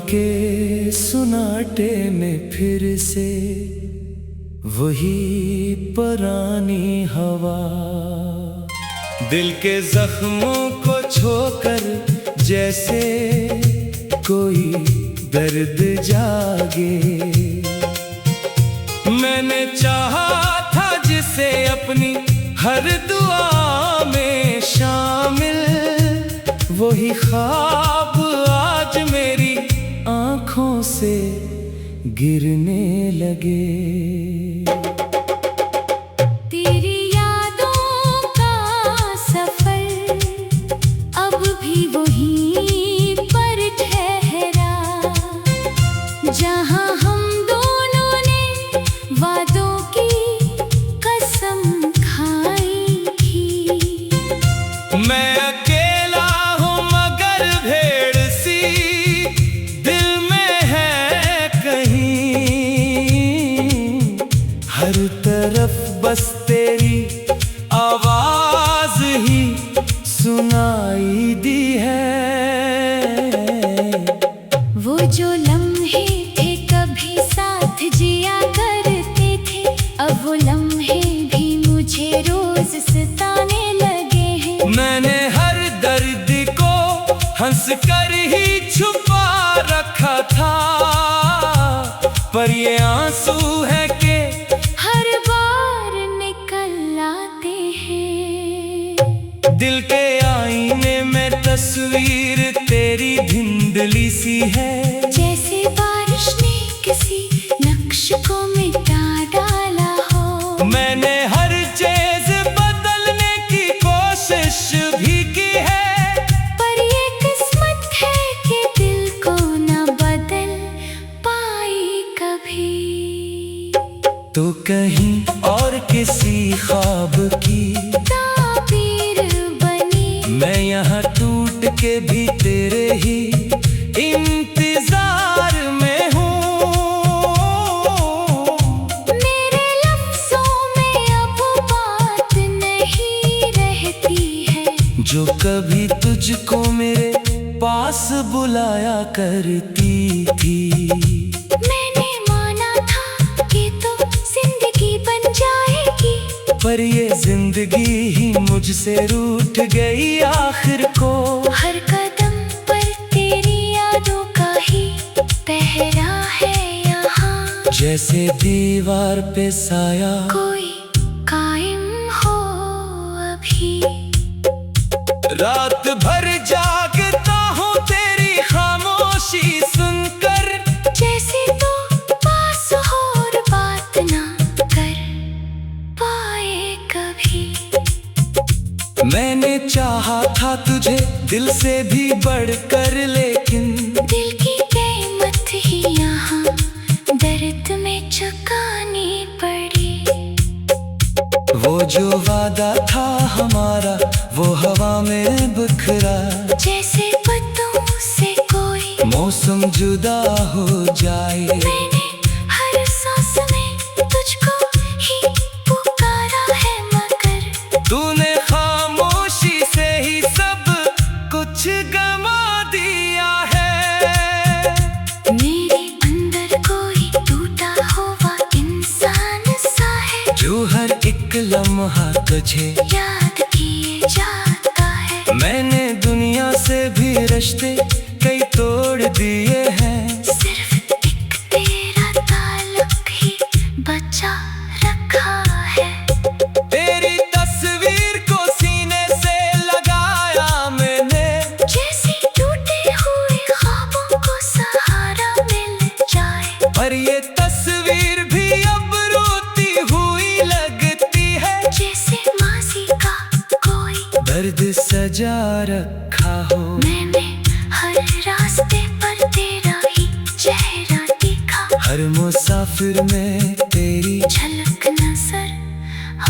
के सुनाटे में फिर से वही पुरानी हवा, दिल के जख्मों को छोकर जैसे कोई दर्द जागे। मैंने चाहा था जिसे अपनी हर दुआ में शामिल, वही ख्वाब आज मेरी आँखों से गिरने लगे। तेरी यादों का सफर अब भी वहीं पर ठहरा, जहाँ हम दोनों ने वादों की कसम खाई थी। मैं अकेला हूँ मगर भेड़ सी दिल में है कहीं, हर तरफ बस तेरी आवाज ही सुनाई दी है। वो जो लम्हे थे कभी साथ जिया करते थे, अब वो लम्हे भी मुझे रोज सताने लगे हैं। मैंने हर दर्द को हंस कर ही छुपा रखा था, पर ये आंसू है कि हर बार निकल आते हैं। दिल के आईने में तस्वीर तेरी धुंधली सी है, जैसे बारिश ने किसी नक्श को मिटा डाला हो। मैंने हर चीज बदलने की कोशिश भी की है, पर ये किस्मत है कि दिल को न बदल पाई कभी। तो कहीं और किसी ख्वाब की ताबीर बनी, मैं यहाँ टूट के भी तेरे ही इंतजार में हूँ। मेरे लफ्जों में अब बात नहीं रहती है, जो कभी तुझको मेरे पास बुलाया करती थी। मैंने माना था कि तो जिंदगी बन जाएगी, पर ये जिंदगी ही मुझसे रूठ गई आखिर को। हर कदम पर तेरी यादों का ही पहरा है यहाँ, जैसे दीवार पे साया कोई कायम हो अभी। रात भर जागता हूँ तेरी खामोशी सुनकर, जैसे तो पास हो और बात ना कर पाए कभी। मैंने चाहा था तुझे दिल से भी बढ़कर, लेकिन दिल की कीमत ही यहाँ दर्द में चुकानी पड़ी। वो जो वादा था हमारा वो हवा में बिखरा, जैसे पत्तों से कोई मौसम जुदा हो जाए। मैंने हर सांस में तुझको ही पुकारा है, मगर तूने खामोशी से ही सब कुछ गमा दिया है। मेरे अंदर कोई टूटा हुआ इंसान सा है, जो हर एक लम्हा तुझे याद किए जाता है। मैंने दुनिया से भी रिश्ते कई तोड़ दिए हैं, सिर्फ एक तेरा ताल्लुक ही बचा रखा है। तेरी तस्वीर को सीने से लगाया मैंने, जैसे टूटे हुए ख्वाबों को सहारा मिल जाए, पर ये तस्वीर भी अब रोती हुई लगती है। जैसे माजी का कोई दर्द सजा रखा हो, मैंने हर रास्ते पर तेरा ही चेहरा देखा। हर मुसाफिर में तेरी झलक नजर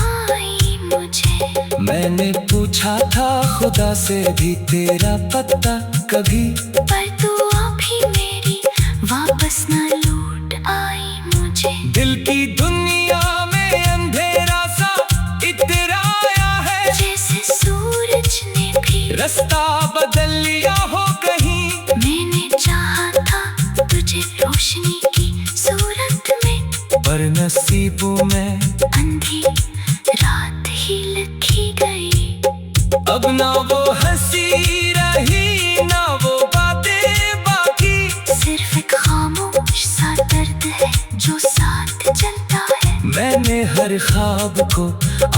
आई मुझे। मैंने पूछा था खुदा से भी तेरा पता कभी, पर तू अभी मेरी वापस न लौट आई मुझे। दिल की दुनिया में अंधेरा सा इतराया है, जैसे सूरज ने भी रास्ता बदल लिया हो कहीं। मैंने चाहा था ही लिखी गई। अब ना वो हंसी रही ना वो बातें बाकी, सिर्फ एक खामोश सा दर्द है जो साथ चलता है। मैंने हर ख्वाब को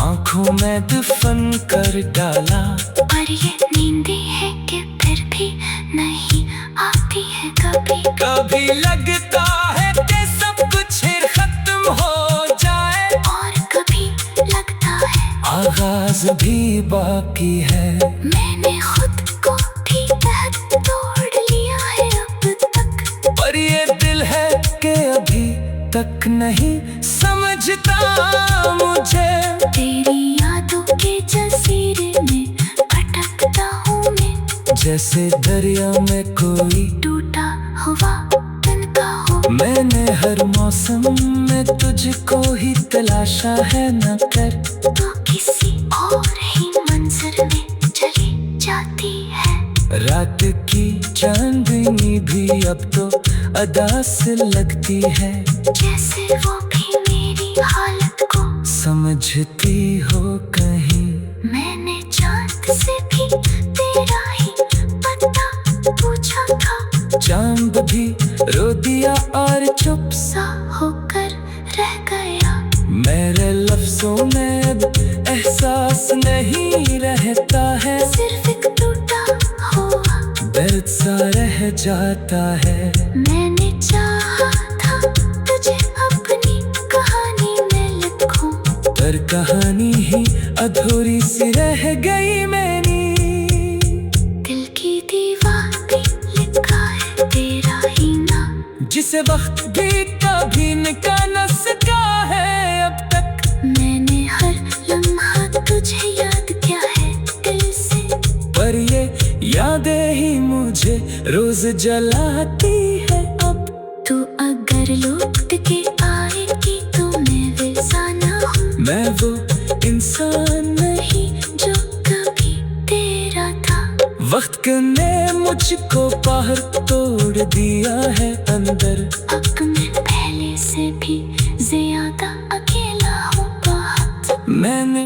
आंखों में दफन कर डाला, पर ये नींदें है कि फिर भी नहीं आती है कभी। कभी लगता है कि सब कुछ खत्म हो जाए, और कभी लगता है आगाज भी बाकी है। मैंने खुद को भी तहत तोड़ लिया है अब तक, पर ये दिल है कि अभी तक नहीं समझता मुझे। तेरी यादों के जजीरे में भटकता हूँ मैं, जैसे दरिया में कोई टूटा हुआ तनका हो। मैंने हर मौसम में तुझको ही तलाशा है, न कर तो किसी और ही मंजर में चली जाती है। रात की चांदनी भी अब तो अदा से लगती है, जैसे वो भी मेरी हालत को समझती हो कहीं। मैंने चांद से भी तेरा ही पता पूछा था, चांद भी रो दिया और चुप सा होकर रह गया। मेरे लफ्जों में अब एहसास नहीं रहता है, सिर्फ एक टूटा हुआ दर्द सा रह जाता है। मैंने चाहा था तुझे अपनी कहानी में लिखूं, पर कहानी ही अधूरी सी रह गई मेरी। दिल की दीवार पे लिखा है तेरा ही नाम, जिसे वक्त भी कभी न सका है अब तक। मैंने हर लम्हा तुझे याद किया है दिल से, पर ये यादें ही मुझे रोज जलाती है अब। तू अगर लौट के आएगी तो मैं वैसा ना हूँ, मैं वो इंसान नहीं जो कभी तेरा था। वक्त ने मुझको बाहर तोड़ दिया है अंदर, अब मैं पहले से भी ज्यादा अकेला हूँ बहुत। मैंने